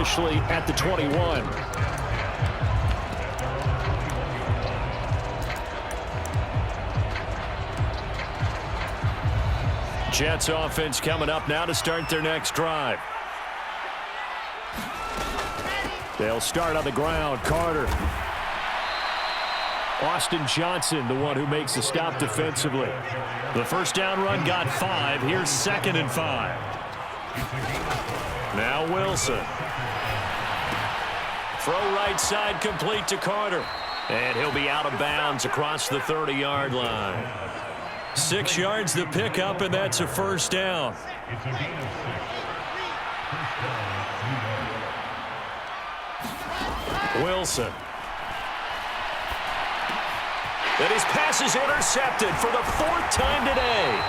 officially at the 21. Jets offense coming up now to start their next drive. They'll start on the ground. Carter. Austin Johnson, the one who makes the stop defensively. The first down run got 5. Here's 2nd and 5. Now Wilson. Throw right side complete to Carter. And he'll be out of bounds across the 30-yard line. 6 yards the pickup, and that's a first down. Wilson. And his pass is intercepted for the 4th time today.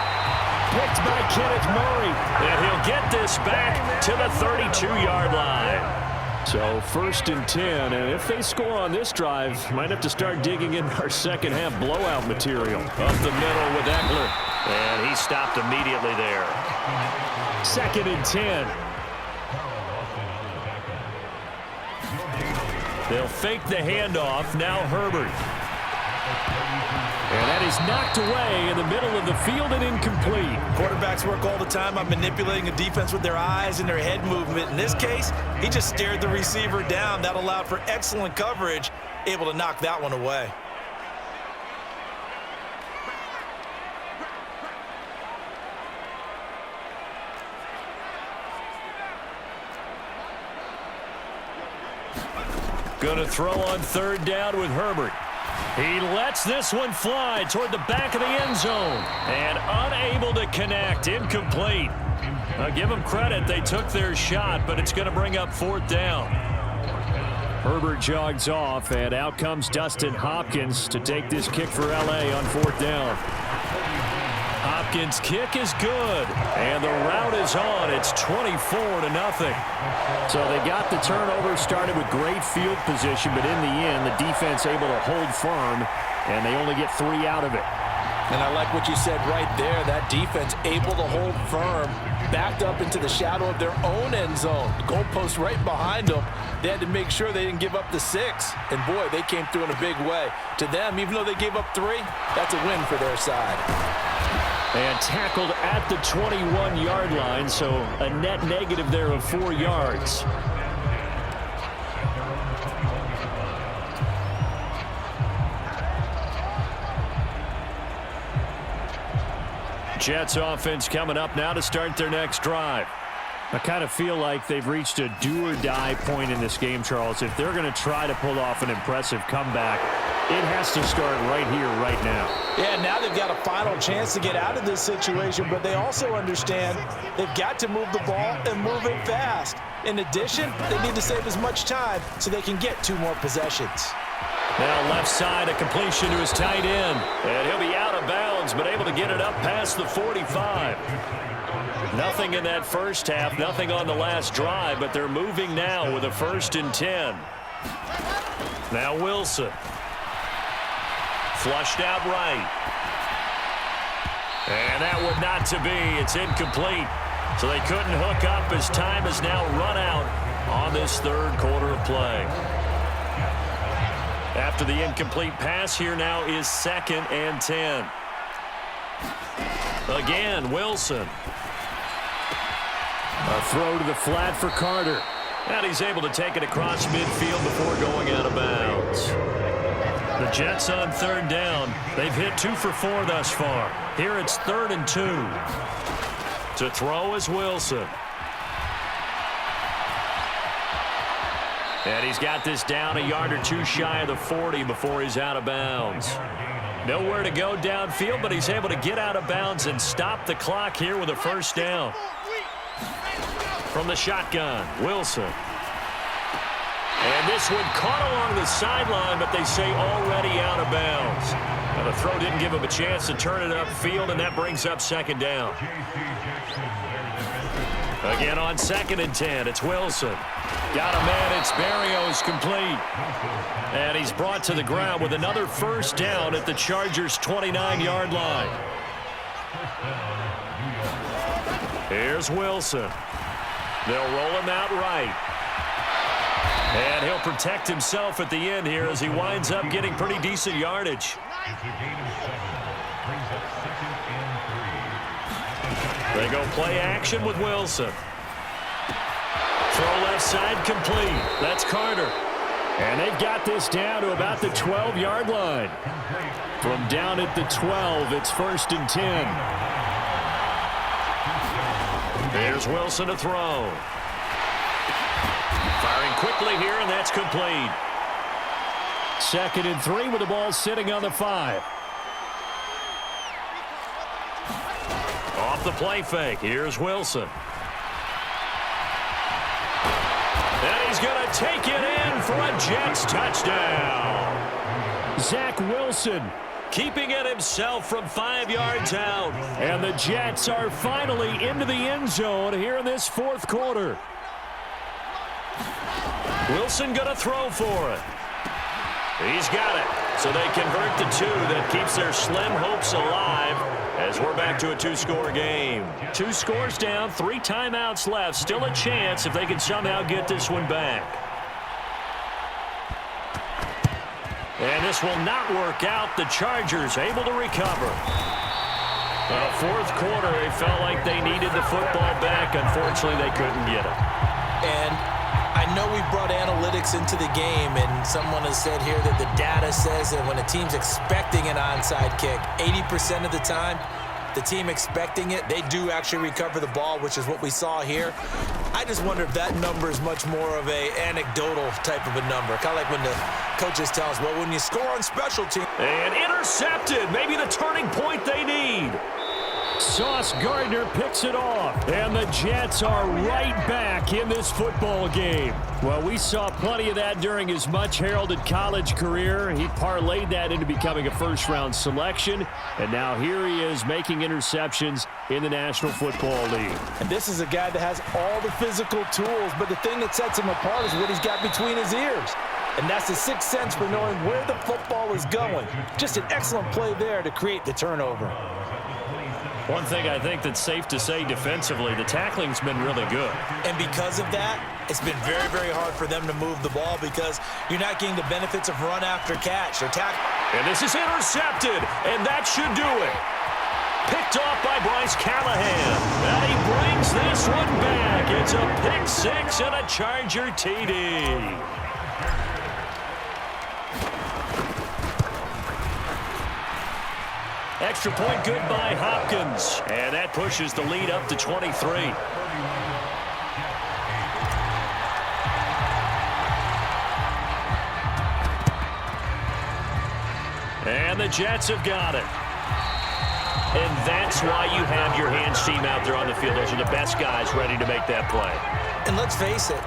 Picked by Kenneth Murray. And he'll get this back to the 32-yard line. So 1st and 10, and if they score on this drive, might have to start digging in our second half blowout material. Up the middle with Eckler, and he stopped immediately there. 2nd and 10. They'll fake the handoff. Now Herbert. And that is knocked away in the middle of the field and incomplete. Quarterbacks work all the time on manipulating a defense with their eyes and their head movement. In this case, he just stared the receiver down. That allowed for excellent coverage, able to knock that one away. Going to throw on 3rd down with Herbert. He lets this one fly toward the back of the end zone. And unable to connect. Incomplete. I'll give them credit. They took their shot, but it's going to bring up 4th down. Herbert jogs off, and out comes Dustin Hopkins to take this kick for L.A. on 4th down. Hopkins' kick is good, and the route is on. It's 24-0. So they got the turnover, started with great field position, but in the end, the defense able to hold firm, and they only get 3 out of it. And I like what you said right there. That defense able to hold firm, backed up into the shadow of their own end zone. The goalpost right behind them. They had to make sure they didn't give up the 6. And, boy, they came through in a big way. To them, even though they gave up 3, that's a win for their side. And tackled at the 21-yard line, so a net negative there of 4 yards. Jets offense coming up now to start their next drive. I kind of feel like they've reached a do-or-die point in this game, Charles. If they're going to try to pull off an impressive comeback, it has to start right here, right now. Yeah, now they've got a final chance to get out of this situation, but they also understand they've got to move the ball and move it fast. In addition, they need to save as much time so they can get 2 more possessions. Now left side, a completion to his tight end. And he'll be out of bounds, but able to get it up past the 45. Nothing in that first half, nothing on the last drive, but they're moving now with a 1st and 10. Now Wilson. Flushed out right. And that would not to be. It's incomplete. So they couldn't hook up as time is now run out on this 3rd quarter of play. After the incomplete pass, here now is 2nd and 10. Again, Wilson. A throw to the flat for Carter. And he's able to take it across midfield before going out of bounds. The Jets on 3rd down. They've hit 2 for 4 thus far. Here it's 3rd and 2. To throw is Wilson. And he's got this down a yard or 2 shy of the 40 before he's out of bounds. Nowhere to go downfield, but he's able to get out of bounds and stop the clock here with a 1st down. From the shotgun, Wilson. And this one caught along the sideline, but they say already out of bounds. Now the throw didn't give him a chance to turn it upfield, and that brings up 2nd down. Again on 2nd and 10, it's Wilson. Got a man, it's Barrios complete. And he's brought to the ground with another 1st down at the Chargers' 29-yard line. Here's Wilson. They'll roll him out right. And he'll protect himself at the end here as he winds up getting pretty decent yardage. They go play action with Wilson. Throw left side complete. That's Carter. And they've got this down to about the 12-yard line. From down at the 12, it's 1st and 10. There's Wilson to throw. Firing quickly here, and that's complete. 2nd and 3 with the ball sitting on the 5. Off the play fake. Here's Wilson. And he's going to take it in for a Jets touchdown. Zach Wilson keeping it himself from 5 yards out. And the Jets are finally into the end zone here in this 4th quarter. Wilson going to throw for it. He's got it. So they convert the 2 that keeps their slim hopes alive as we're back to a 2-score game. 2 scores down, 3 timeouts left. Still a chance if they can somehow get this one back. And this will not work out. The Chargers able to recover. 4th quarter, it felt like they needed the football back. Unfortunately, they couldn't get it. And I know we brought analytics into the game, and someone has said here that the data says that when a team's expecting an onside kick, 80% of the time, the team expecting it, they do actually recover the ball, which is what we saw here. I just wonder if that number is much more of a anecdotal type of a number. Kind of like when the coaches tell us, well, when you score on special teams. And intercepted. Maybe the turning point they need. Sauce Gardner picks it off, and the Jets are right back in this football game. Well, we saw plenty of that during his much-heralded college career. He parlayed that into becoming a first-round selection, and now here he is making interceptions in the National Football League. And this is a guy that has all the physical tools, but the thing that sets him apart is what he's got between his ears. And that's the sixth sense for knowing where the football is going. Just an excellent play there to create the turnover. One thing I think that's safe to say defensively, the tackling's been really good. And because of that, it's been very, very hard for them to move the ball because you're not getting the benefits of run after catch. And this is intercepted, and that should do it. Picked off by Bryce Callahan. And he brings this one back. It's a pick six and a Charger TD. Extra point good by Hopkins. And that pushes the lead up to 23. And the Jets have got it. And that's why you have your hands team out there on the field. Those are the best guys ready to make that play. And let's face it,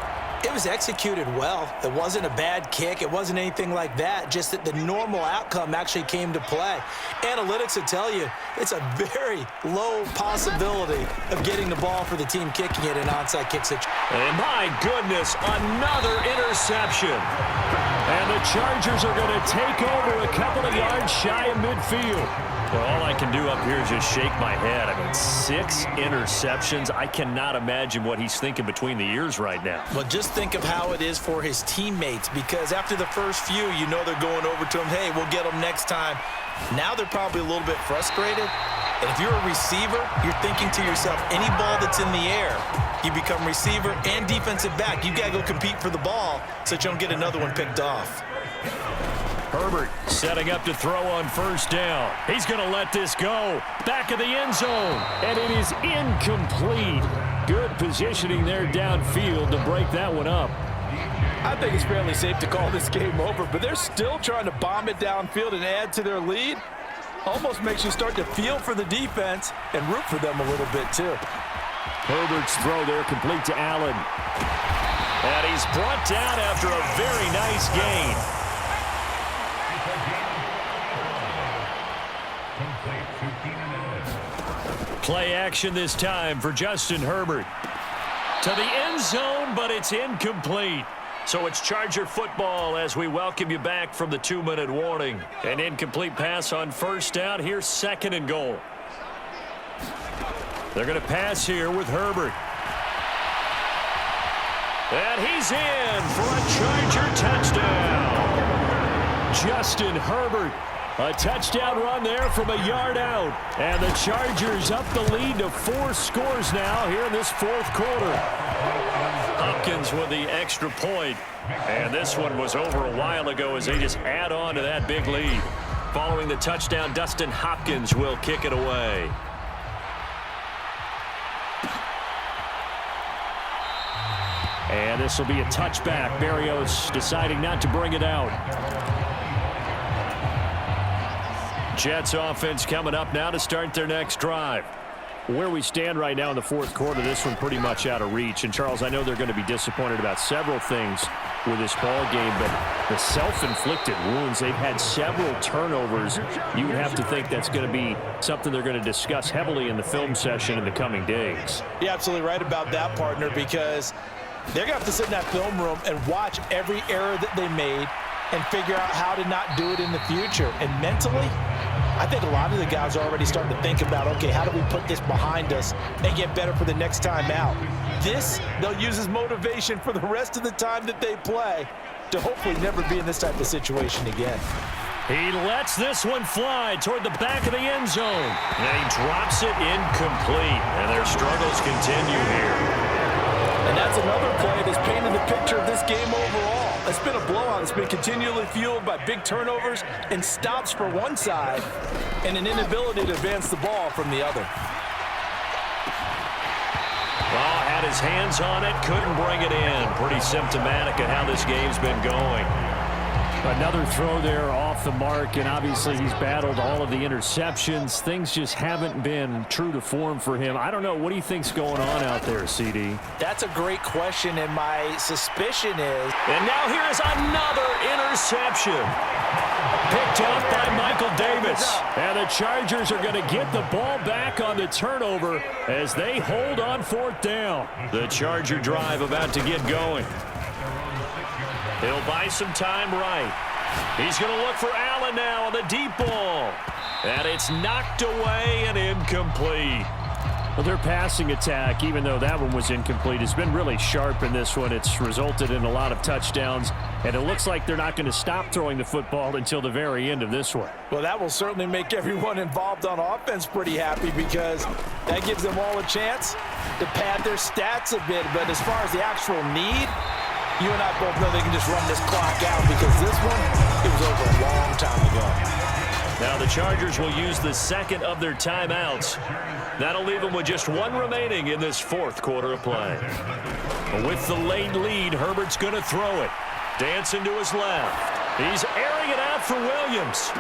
it was executed well. It wasn't a bad kick. It wasn't anything like that. Just that the normal outcome actually came to play. Analytics will tell you it's a very low possibility of getting the ball for the team kicking it in onside kick situation. And my goodness, another interception. And the Chargers are going to take over a couple of yards shy of midfield. Well, all I can do up here is just shake my head. I mean, 6 interceptions. I cannot imagine what he's thinking between the ears right now. Well, just think of how it is for his teammates, because after the first few, you know they're going over to him, hey, we'll get them next time. Now they're probably a little bit frustrated. And if you're a receiver, you're thinking to yourself, any ball that's in the air, you become receiver and defensive back. You got to go compete for the ball so that you don't get another one picked off. Herbert setting up to throw on first down. He's going to let this go. Back of the end zone. And it is incomplete. Good positioning there downfield to break that one up. I think it's fairly safe to call this game over, but they're still trying to bomb it downfield and add to their lead. Almost makes you start to feel for the defense and root for them a little bit too. Herbert's throw there complete to Allen. And he's brought down after a very nice gain. Play action this time for Justin Herbert. To the end zone, but it's incomplete. So it's Charger football as we welcome you back from the 2-minute warning. An incomplete pass on first down. Here's 2nd and goal. They're going to pass here with Herbert. And he's in for a Charger touchdown. Justin Herbert. A touchdown run there from a yard out. And the Chargers up the lead to 4 scores now here in this fourth quarter. Hopkins with the extra point. And this one was over a while ago as they just add on to that big lead. Following the touchdown, Dustin Hopkins will kick it away. And this will be a touchback. Berrios deciding not to bring it out. Jets offense coming up now to start their next drive. Where we stand right now in the fourth quarter, this one pretty much out of reach. And, Charles, I know they're going to be disappointed about several things with this ball game, but the self-inflicted wounds, they've had several turnovers. You would have to think that's going to be something they're going to discuss heavily in the film session in the coming days. You're absolutely right about that, partner, because they're going to have to sit in that film room and watch every error that they made and figure out how to not do it in the future. And mentally, I think a lot of the guys are already starting to think about, okay, how do we put this behind us and get better for the next time out? This, they'll use as motivation for the rest of the time that they play to hopefully never be in this type of situation again. He lets this one fly toward the back of the end zone. And he drops it incomplete. And their struggles continue here. And that's another play that's painted the picture of this game overall. It's been a blowout. It's been continually fueled by big turnovers and stops for one side and an inability to advance the ball from the other. Well, had his hands on it, couldn't bring it in. Pretty symptomatic of how this game's been going. Another throw there off the mark, and obviously he's battled all of the interceptions. Things just haven't been true to form for him. I don't know. What do you think's going on out there, CD? That's a great question, and my suspicion is... And now here is another interception. Picked up by Michael Davis. And the Chargers are going to get the ball back on the turnover as they hold on fourth down. The Charger drive about to get going. He'll buy some time right. He's going to look for Allen now on the deep ball. And it's knocked away and incomplete. Well, their passing attack, even though that one was incomplete, has been really sharp in this one. It's resulted in a lot of touchdowns, and it looks like they're not going to stop throwing the football until the very end of this one. Well, that will certainly make everyone involved on offense pretty happy because that gives them all a chance to pad their stats a bit. But as far as the actual need, you and I both know they can just run this clock out because this one, it was over a long time ago. Now the Chargers will use the second of their timeouts. That'll leave them with just one remaining in this fourth quarter of play. With the late lead, Herbert's going to throw it. Dancing to his left. He's airing it out for Williams.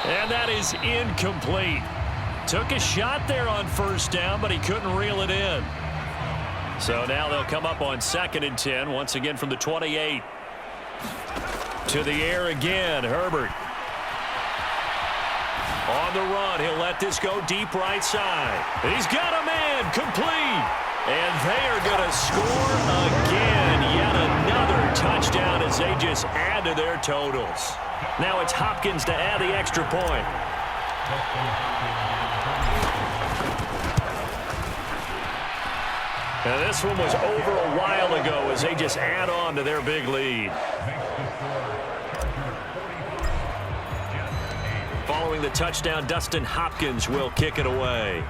And that is incomplete. Took a shot there on first down, but he couldn't reel it in. So now they'll come up on 2nd and 10, once again from the 28. To the air again, Herbert. On the run, he'll let this go deep right side. He's got a man, complete. And they are going to score again. Yet another touchdown as they just add to their totals. Now it's Hopkins to add the extra point. And this one was over a while ago as they just add on to their big lead. Following the touchdown, Dustin Hopkins will kick it away.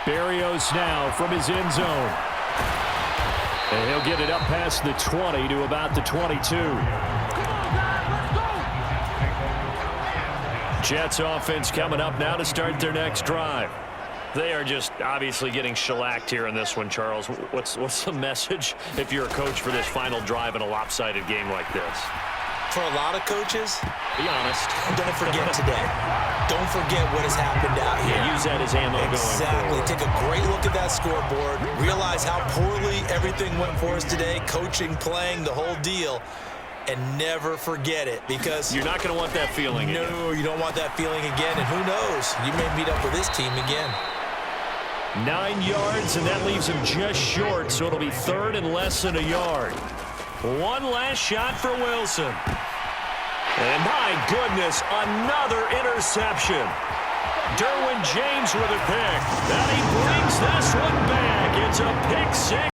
Berrios now from his end zone. And he'll get it up past the 20 to about the 22. Jets offense coming up now to start their next drive. They are just obviously getting shellacked here in this one, Charles. What's the message if you're a coach for this final drive in a lopsided game like this? For a lot of coaches, be honest. Don't forget today. Don't forget what has happened out here. Yeah, use that as ammo going forward. Take a great look at that scoreboard. Realize how poorly everything went for us today. Coaching, playing, the whole deal. And never forget it because... You're not going to want that feeling again. No, you don't want that feeling again. And who knows? You may meet up with this team again. 9 yards, and that leaves him just short, so it'll be 3rd and less than a yard. One last shot for Wilson. And my goodness, another interception. Derwin James with a pick. And he brings this one back. It's a pick six.